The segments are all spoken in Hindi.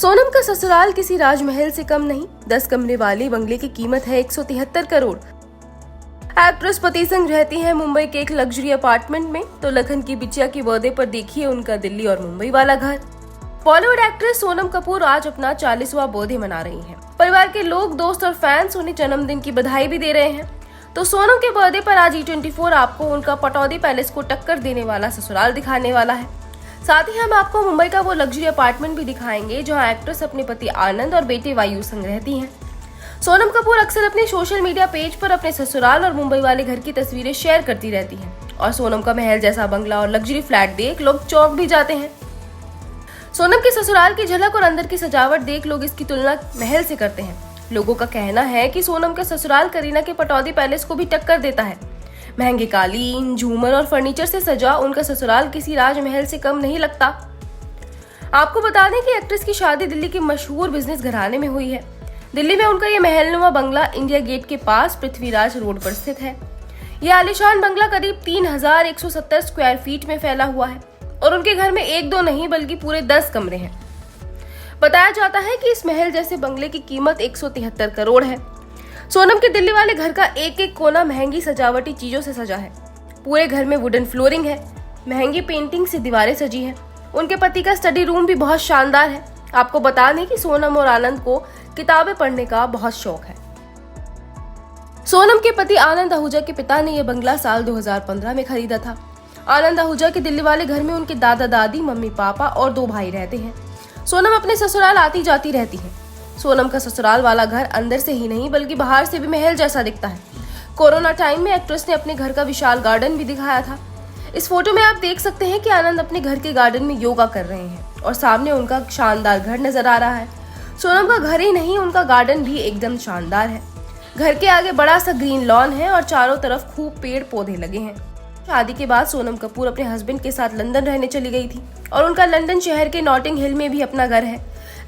सोनम का ससुराल किसी राजमहल से कम नहीं। 10 कमरे वाले बंगले की कीमत है 173 करोड़। एक्ट्रेस पति संग रहती हैं मुंबई के एक लग्जरी अपार्टमेंट में, तो लखन की बिटिया की बर्थडे पर देखिए उनका दिल्ली और मुंबई वाला घर। बॉलीवुड एक्ट्रेस सोनम कपूर आज अपना 40वां बर्थडे मना रही हैं। परिवार के लोग, दोस्त और फैंस उन्हें जन्मदिन की बधाई भी दे रहे हैं। तो सोनम के बर्थडे पर आज E24 आपको उनका पटौदी पैलेस को टक्कर देने वाला ससुराल दिखाने वाला है। साथ ही हम आपको मुंबई का वो लग्जरी अपार्टमेंट भी दिखाएंगे जहां एक्ट्रेस अपने पति आनंद और बेटे वायु संग रहती हैं। सोनम कपूर अक्सर अपने सोशल मीडिया पेज पर अपने ससुराल और मुंबई वाले घर की तस्वीरें शेयर करती रहती हैं और सोनम का महल जैसा बंगला और लग्जरी फ्लैट देख लोग चौंक भी जाते हैं। सोनम के ससुराल की झलक और अंदर की सजावट देख लोग इसकी तुलना महल से करते हैं। लोगों का कहना है कि सोनम का ससुराल करीना के पटौदी पैलेस को भी टक्कर देता है। महंगे कालीन, झूमर और फर्नीचर से सजा उनका ससुराल किसी राजमहल से कम नहीं लगता। आपको बता दें कि एक्ट्रेस की शादी दिल्ली के मशहूर बिजनेस घराने में हुई है। दिल्ली में उनका ये महलनुमा बंगला इंडिया गेट के पास पृथ्वीराज रोड पर स्थित है। यह आलीशान बंगला करीब 3170 स्क्वायर फीट में फैला हुआ है और उनके घर में 1-2 नहीं बल्कि पूरे 10 कमरे हैं। बताया जाता है कि इस महल जैसे बंगले की कीमत 173 करोड़ है। सोनम के दिल्ली वाले घर का एक एक कोना महंगी सजावटी चीजों से सजा है। पूरे घर में वुडन फ्लोरिंग है, महंगी पेंटिंग से दीवारें सजी हैं। उनके पति का स्टडी रूम भी बहुत शानदार है। आपको बता दें कि सोनम और आनंद को किताबें पढ़ने का बहुत शौक है। सोनम के पति आनंद आहूजा के पिता ने यह बंगला साल 2015 में खरीदा था। आनंद आहूजा के दिल्ली वाले घर में उनके दादा दादी, मम्मी पापा और 2 भाई रहते हैं। सोनम अपने ससुराल आती जाती रहती है। सोनम का ससुराल वाला घर अंदर से ही नहीं बल्कि बाहर से भी महल जैसा दिखता है। कोरोना टाइम में एक्ट्रेस ने अपने घर का विशाल गार्डन भी दिखाया था। इस फोटो में आप देख सकते हैं कि आनंद अपने घर के गार्डन में योगा कर रहे हैं और सामने उनका शानदार घर नजर आ रहा है। सोनम का घर ही नहीं, उनका गार्डन भी एकदम शानदार है। घर के आगे बड़ा सा ग्रीन लॉन है और चारों तरफ खूब पेड़ पौधे लगे हैं। शादी के बाद सोनम कपूर अपने हस्बैंड के साथ लंदन रहने चली गई थी और उनका लंदन शहर के नॉटिंग हिल में भी अपना घर है,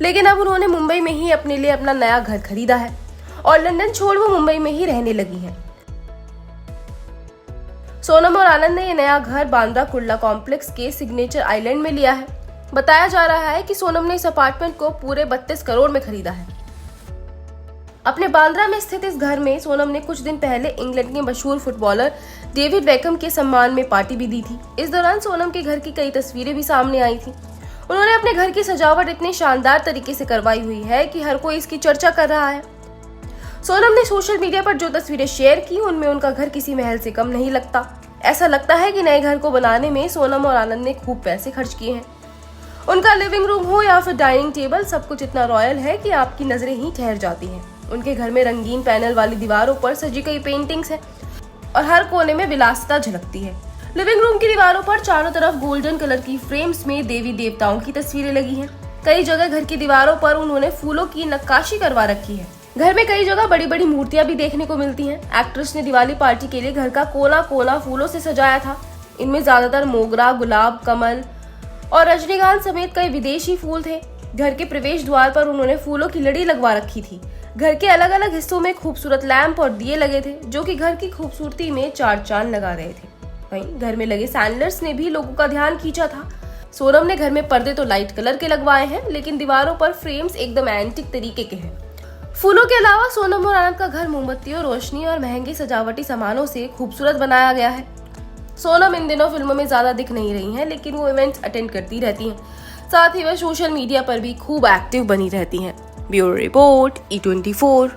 लेकिन अब उन्होंने मुंबई में ही अपने लिए अपना नया घर खरीदा है और लंदन छोड़ वो मुंबई में ही रहने लगी हैं। सोनम और आनंद ने ये नया घर बांद्रा कुर्ला कॉम्प्लेक्स के सिग्नेचर आइलैंड में लिया है। बताया जा रहा है कि सोनम ने इस अपार्टमेंट को पूरे 32 करोड़ में खरीदा है। अपने बांद्रा में स्थित इस घर में सोनम ने कुछ दिन पहले इंग्लैंड के मशहूर फुटबॉलर डेविड बेकहम के सम्मान में पार्टी भी दी थी। इस दौरान सोनम के घर की कई तस्वीरें भी सामने आई थी। उन्होंने अपने घर की सजावट इतने शानदार तरीके से करवाई हुई है कि हर कोई इसकी चर्चा कर रहा है। सोनम ने सोशल मीडिया पर जो तस्वीरें शेयर की उनमें उनका घर किसी महल से कम नहीं लगता। ऐसा लगता है कि नए घर को बनाने में सोनम और आनंद ने खूब पैसे खर्च किए हैं। उनका लिविंग रूम हो या फिर डाइनिंग टेबल, सब कुछ इतना रॉयल है कि आपकी नजरें ही ठहर जाती हैं। उनके घर में रंगीन पैनल वाली दीवारों पर सजी कई पेंटिंग्स हैं और हर कोने में विलासिता झलकती है। लिविंग रूम की दीवारों पर चारों तरफ गोल्डन कलर की फ्रेम्स में देवी देवताओं की तस्वीरें लगी हैं। कई जगह घर की दीवारों पर उन्होंने फूलों की नक्काशी करवा रखी है। घर में कई जगह बड़ी बड़ी मूर्तियां भी देखने को मिलती हैं। एक्ट्रेस ने दिवाली पार्टी के लिए घर का कोना कोना फूलों से सजाया था। इनमें ज्यादातर मोगरा, गुलाब, कमल और रजनीकांत समेत कई विदेशी फूल थे। घर के प्रवेश द्वार पर उन्होंने फूलों की लड़ी लगवा रखी थी। घर के अलग अलग हिस्सों में खूबसूरत लैंप और दिए लगे थे जो कि घर की खूबसूरती में 4 चांद लगा रहे थे। वहीं घर में लगे सैंडलर्स ने भी लोगों का ध्यान खींचा था। सोनम ने घर में पर्दे तो लाइट कलर के लगवाए हैं, लेकिन दीवारों पर फ्रेम्स एकदम एंटिक तरीके के हैं। फूलों के अलावा सोनम और आनंद का घर मोमबत्तियों, रोशनी और महंगी सजावटी सामानों से खूबसूरत बनाया गया है। सोनम इन दिनों फिल्मों में ज्यादा दिख नहीं रही हैं, लेकिन वो इवेंट्स अटेंड करती रहती हैं। साथ ही वह सोशल मीडिया पर भी खूब एक्टिव बनी रहती हैं। Bureau report E24।